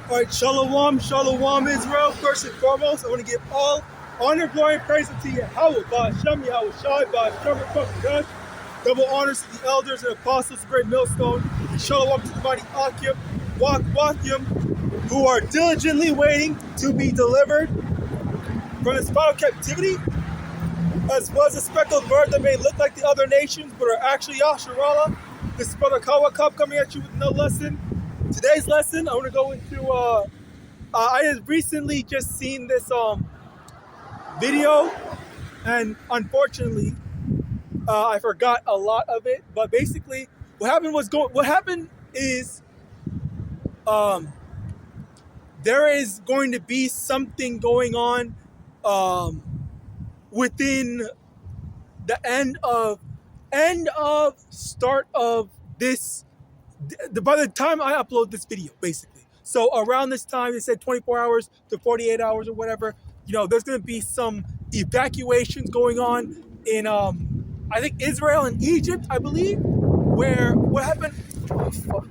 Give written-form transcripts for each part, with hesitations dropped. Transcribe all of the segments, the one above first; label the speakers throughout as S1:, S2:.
S1: All right, shalom, shalom, Israel. First and foremost, I want to give all honor, glory, and praise unto YAHAWAH, YAHAWASHI, double honors to the elders and apostles, the great millstone, and shalom to the mighty Akim, who are diligently waiting to be delivered from this final captivity, as well as a speckled bird that may look like the other nations, but are actually Yasharallah. This is Brother Kawakab coming at you with another lesson. Today's lesson, I want to go into, I had recently just seen this video, and unfortunately, I forgot a lot of it. But basically, what happened is, there is going to be something going on, within the start of this. By the time I upload this video, basically. So around this time, they said 24 hours to 48 hours or whatever, there's going to be some evacuations going on in, I think, Israel and Egypt, I believe, where what happened? Oh, fuck.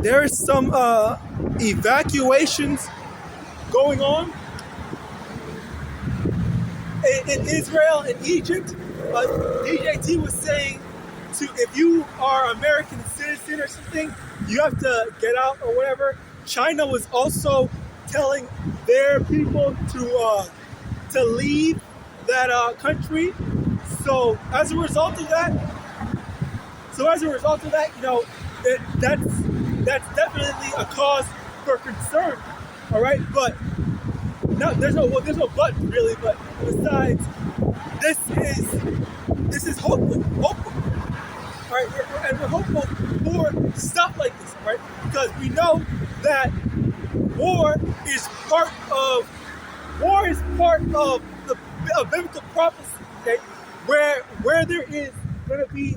S1: There is some evacuations going on in Israel and Egypt. DJT was saying if you are an American citizen or something, you have to get out or whatever. China was also telling their people to leave that country. So as a result of that, that's definitely a cause for concern. All right, but no, there's no but really. But besides, this is hopeful. All right, and we're hopeful for stuff like this. All right, because we know that war is part of the biblical prophecy. Okay, where there is going to be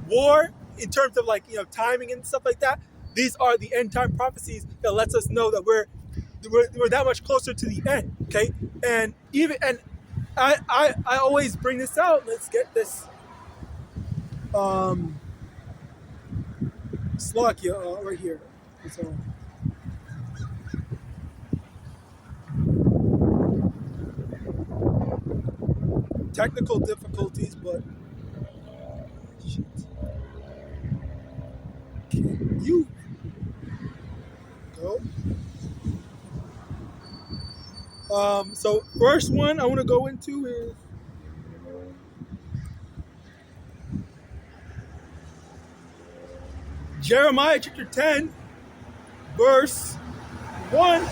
S1: war in terms of timing and stuff like that. These are the end time prophecies that lets us know that we're that much closer to the end. Okay, and I always bring this out. Let's get this Slovakia right here. So, technical difficulties, but shit. Can you go? So first one I want to go into is Jeremiah chapter 10, verse 1,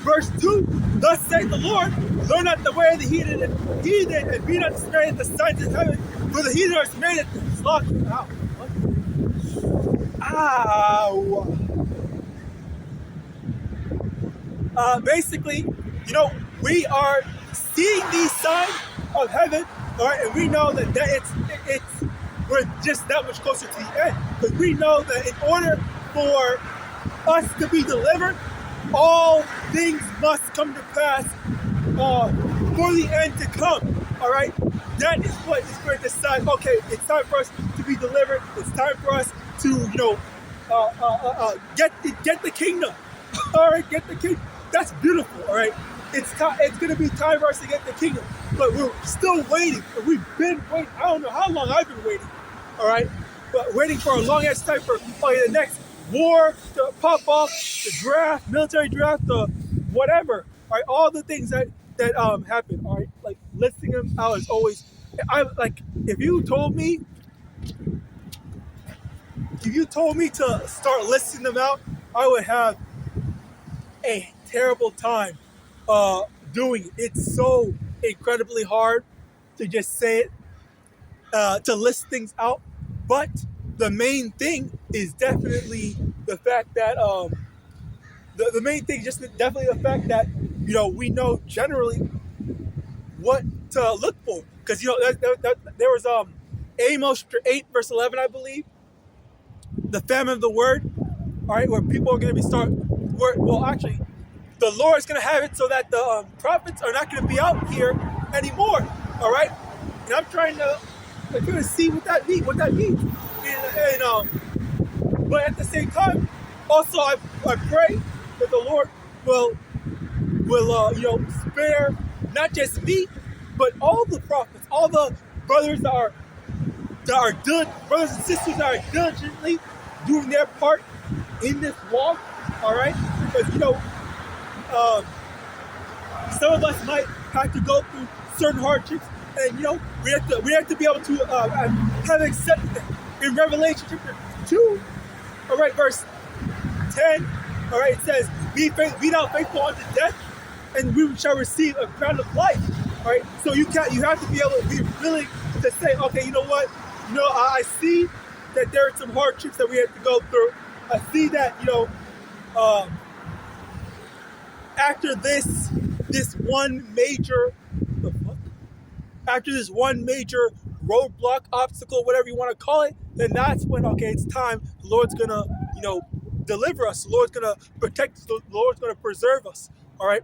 S1: verse 2. Thus saith the Lord, learn not the way of the heathen, and be not dismayed at the signs of heaven, for the heathen are dismayed at the slaughter. Ow. Basically, we are seeing these signs of heaven, all right, and we know that we're just that much closer to the end, because we know that in order for us to be delivered, all things must come to pass for the end to come. All right, that is what is going to decide. Okay, it's time for us to be delivered. It's time for us to get the kingdom. All right, get the kingdom. That's beautiful. All right, it's going to be time for us to get the kingdom, but we're still waiting. We've been waiting. I don't know how long I've been waiting. All right, but waiting for a long ass time for the next war to pop off, the draft, military draft, the whatever. All right, all the things that happen. All right, like listing them out is always. If you told me to start listing them out, I would have a terrible time doing it. It's so incredibly hard to just say it, to list things out. But the main thing is definitely the fact that the main thing is just definitely the fact that we know generally what to look for, because there was Amos 8 verse 11, I believe, the famine of the word. All right, where people are going to be actually, the Lord is going to have it so that the prophets are not going to be out here anymore. All right, trying to see what that means. But at the same time, also I pray that the Lord will spare not just me, but all the prophets, all the brothers that are brothers and sisters that are diligently doing their part in this walk. All right, because some of us might have to go through certain hardships, and we have to be able to have accepted them. In Revelation chapter 2, all right, verse 10, all right, it says, "Be thou faithful unto death, and we shall receive a crown of life." All right, so you have to be able to be willing to say, okay, you know what, I see that there are some hardships that we have to go through. I see that after this one major roadblock, obstacle, whatever you want to call it, then that's when, okay, it's time. The Lord's gonna deliver us. The Lord's gonna protect us. The Lord's gonna preserve us. All right.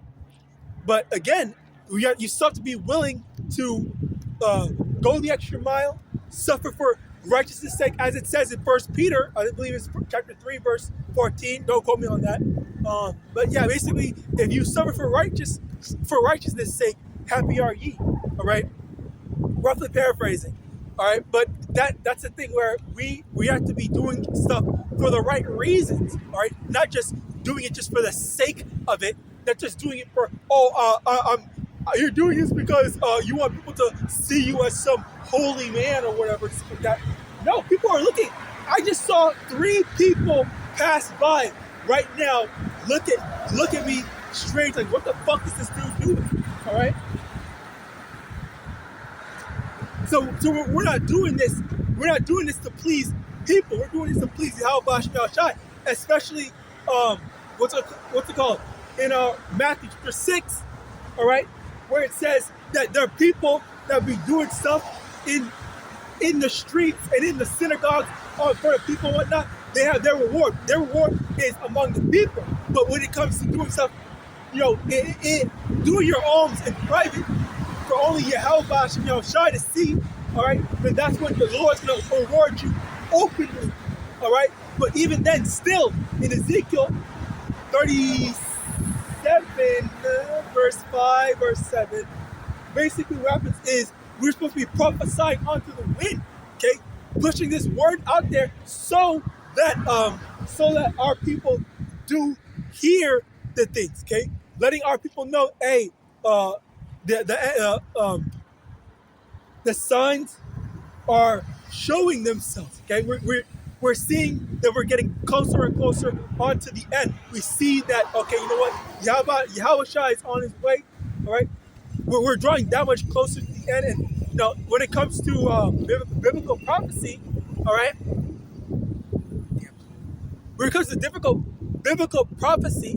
S1: But again, you still have to be willing to go the extra mile, suffer for righteousness' sake, as it says in 1 Peter, I believe it's chapter 3, verse 14. Don't quote me on that. But yeah, basically, if you suffer for righteousness' sake, happy are ye. All right, roughly paraphrasing. All right, but that's the thing where we have to be doing stuff for the right reasons. All right, not just doing it just for the sake of it. Not just doing it for you're doing this because you want people to see you as some holy man or whatever, like that. No, people are looking. I just saw 3 people pass by right now. Look at me strange, like, what the fuck is this dude doing? All right. So we're not doing this. We're not doing this to please people. We're doing this to please YAHAWAH and His, especially what's it called in Matthew chapter 6. All right, where it says that there are people that be doing stuff in the streets and in the synagogues in front of people and whatnot. They have their reward. Their reward is among the people. But when it comes to doing stuff, doing your alms in private for only YAHAWAH and His to see, all right, then that's when the Lord's going to reward you openly, all right? But even then, still, in Ezekiel 37, verse 5, verse 7, basically what happens is we're supposed to be prophesying onto the wind, okay? Pushing this word out there so that our people do hear the things, okay? Letting our people know, hey, the signs are showing themselves, okay? We're seeing that we're getting closer and closer onto the end. We see that, okay, you know what? Yahawashi is on his way, all right? We're drawing that much closer to the end. And, when it comes to biblical prophecy, all right? When it comes to biblical prophecy,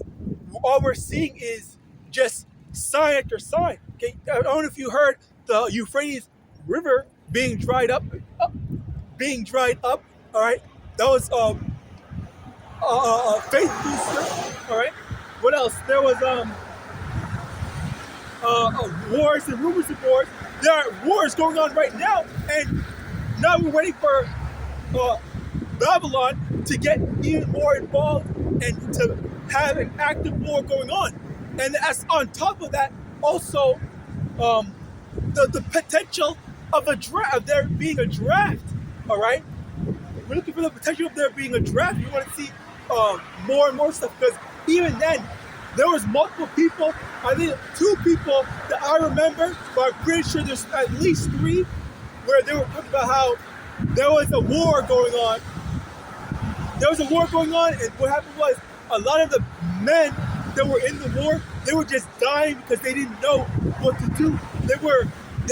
S1: all we're seeing is just sign after sign, okay? I don't know if you heard the Euphrates River being dried up, all right? That was a faith booster, all right? What else? There was wars and rumors of wars. There are wars going on right now, and now we're waiting for Babylon to get even more involved and to have an active war going on. And as on top of that, also the potential of there being a draft, all right? We're looking for the potential of there being a draft. We want to see more and more stuff, because even then, there was multiple people, I think 2 people that I remember, but I'm pretty sure there's at least 3, where they were talking about how there was a war going on. There was a war going on, and what happened was a lot of the men that were in the war, they were just dying because they didn't know what to do. They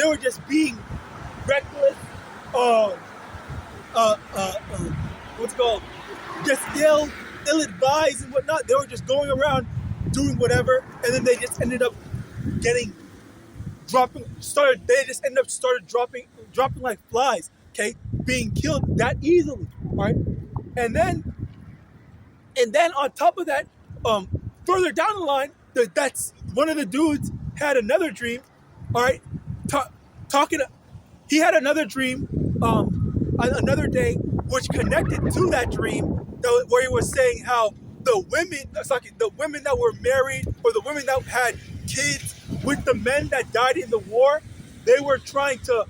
S1: were just being reckless, what's it called? Just ill-advised and whatnot. They were just going around doing whatever, and then they just ended up dropping like flies, okay? Being killed that easily, all right? And then on top of that, further down the line, that's one of the dudes had another dream, all right? he had another dream, another day, which connected to that dream, where he was saying how the women that were married, or the women that had kids with the men that died in the war, they were trying to,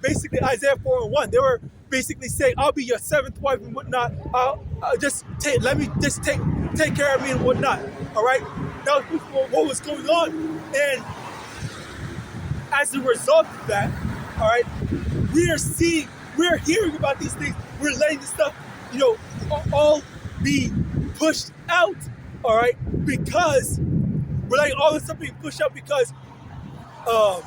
S1: basically Isaiah 4:1, they were basically saying, I'll be your seventh wife and whatnot. Let me just take care of me and whatnot. All right, that was what was going on, and as a result of that, all right, we're hearing about these things. We're letting this stuff, all be pushed out. All right, because we're letting all this stuff being pushed out because, or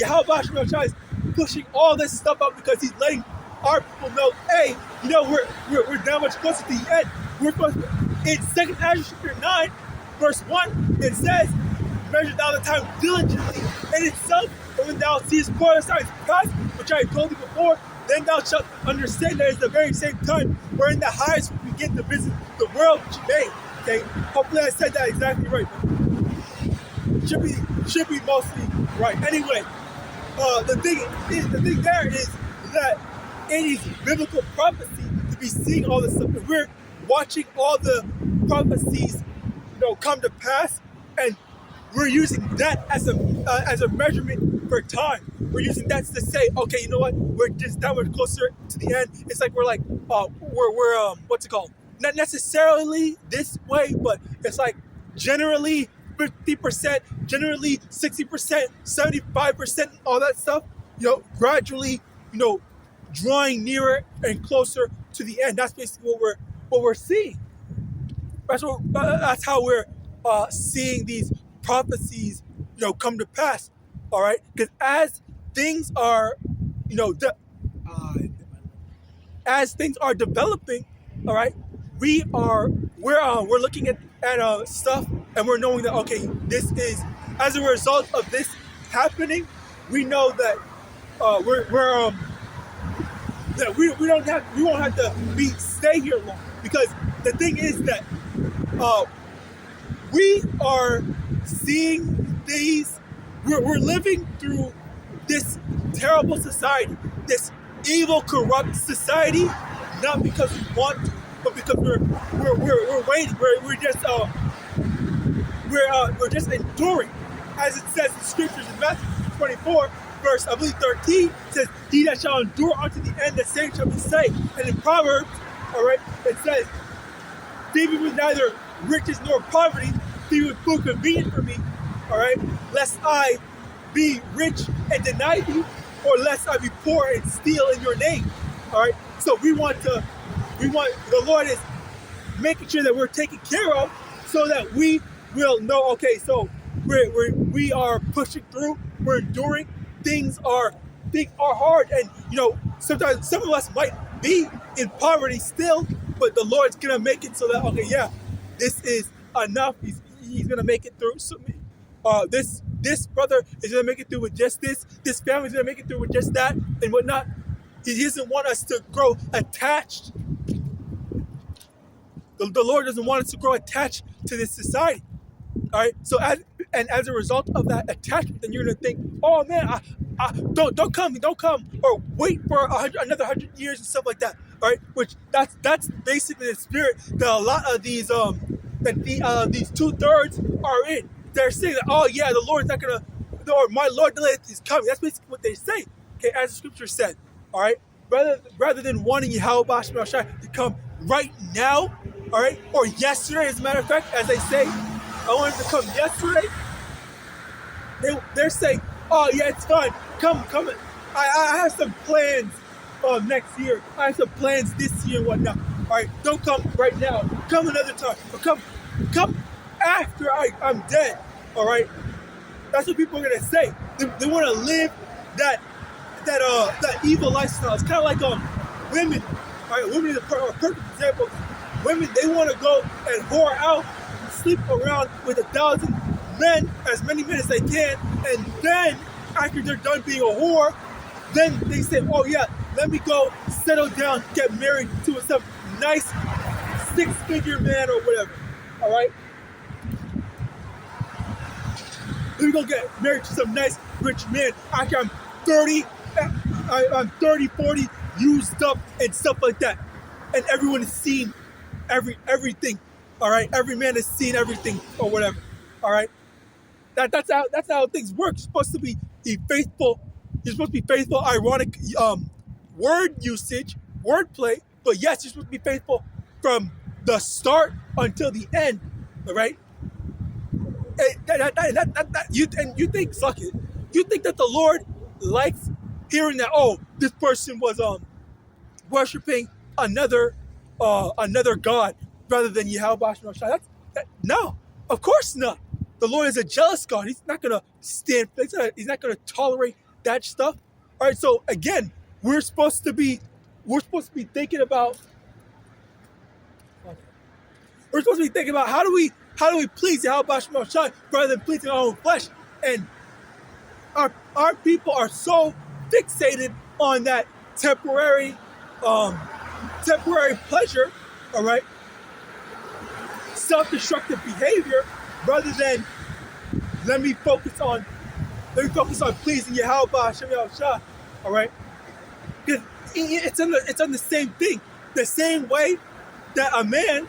S1: YAHAWASHI is pushing all this stuff out because he's letting our people know, hey, we're that much closer to the end. We're supposed to, in 2 Ezra 9, verse 1, it says, measure thou the time diligently in itself, and when thou seest part of signs past, which I have told thee before, then thou shalt understand that it's the very same time wherein the highest will begin to visit the world which he made. Okay, hopefully I said that exactly right. Should be mostly right. Anyway, the thing there is that it is biblical prophecy to be seeing all this stuff, and we're watching all the prophecies, come to pass, and we're using that as a measurement for time. We're using that to say, okay, you know what? We're just that much closer to the end. It's like we're what's it called? Not necessarily this way, but it's like generally 50%, generally 60%, 75%, all that stuff. Gradually, drawing nearer and closer to the end. That's basically what we're seeing. That's how we're seeing these prophecies, come to pass. All right, because as things are, as things are developing, all right, we're looking at stuff, and we're knowing that, okay, this is as a result of this happening. We know that that we won't have to stay here long, because the thing is that we are seeing these. We're living through this terrible society, this evil, corrupt society, not because we want to, but because we're waiting. We're just enduring, as it says in scriptures in Matthew 24, verse 13, says, "He that shall endure unto the end, the same shall be saved." And in Proverbs, all right, it says, "Feed me with neither riches nor poverty, feed me with food convenient for me, all right, lest I be rich and deny thee, or lest I be poor and steal in your name." All right, so the Lord is making sure that we're taken care of, so that we will know, okay, so we are pushing through, we're enduring. Things are hard, and sometimes some of us might be in poverty still, but the Lord's gonna make it so that, okay, yeah, this is enough. He's gonna make it through. So, this brother is gonna make it through with just this. This family's gonna make it through with just that and whatnot. He doesn't want us to grow attached. The Lord doesn't want us to grow attached to this society. All right. So as a result of that attachment, then you're gonna think, oh man, don't come, or wait for another 100 years and stuff like that. All right. Which that's basically the spirit that a lot of these these 2/3 are in. They're saying that, oh yeah, the Lord's not gonna, or my Lord is coming. That's basically what they say. Okay, as the scripture said. All right. Rather than wanting YAHAWAH to come right now, all right, or yesterday, as a matter of fact, as they say, I wanted to come yesterday. They're saying, oh yeah, it's fine. Come. I have some plans next year. I have some plans this year and whatnot. All right, don't come right now. Come another time. Or come after I'm dead. All right, that's what people are gonna say. They want to live that evil lifestyle. It's kind of like women. All right, women is a perfect example. Women, they want to go and whore out, sleep around with 1,000 men, as many men as they can, and then after they're done being a whore, then they say, oh yeah, let me go settle down, get married to some nice 6-figure man or whatever. All right, let me go get married to some nice rich man after I'm 30, I'm 30, 40, used up and stuff like that. And everyone has seen everything. All right, every man has seen everything or whatever. All right, that's how things work. You're supposed to be faithful. You're supposed to be faithful. Ironic word usage, wordplay. But yes, you're supposed to be faithful from the start until the end. All right. You think, suck it. You think that the Lord likes hearing that? Oh, this person was worshiping another god rather than Yahawadah. No, of course not. The Lord is a jealous God. He's not gonna stand. He's not gonna tolerate that stuff. All right. So again, we're supposed to be thinking about. We're supposed to be thinking about how do we please Yahawadah rather than pleasing our own flesh. And our people are so fixated on that temporary pleasure, all right, self-destructive behavior, rather than let me focus on pleasing Yahawadah, all right, because it's on the same thing, the same way that a man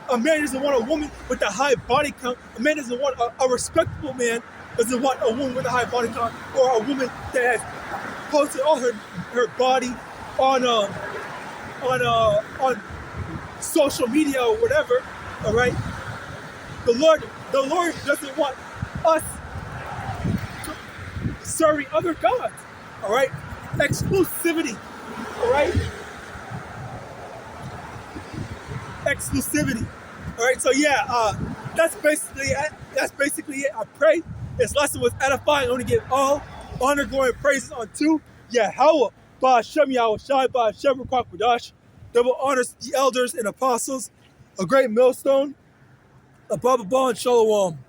S1: doesn't want a woman with a high body count. A man doesn't want a respectable man doesn't want a woman with a high body count, or a woman that has posted all her body on social media or whatever. All right, the Lord doesn't want us serving other gods. All right, exclusivity. All right. Exclusivity. All right, so yeah, that's basically it. I pray this lesson was edifying. I want to give all honor, glory, and praises unto Yahawah, Ba'ashem Yahawashi, Ba'ashem Rukwadash. Double honors the elders and apostles, a great millstone, a Baba and Shalom.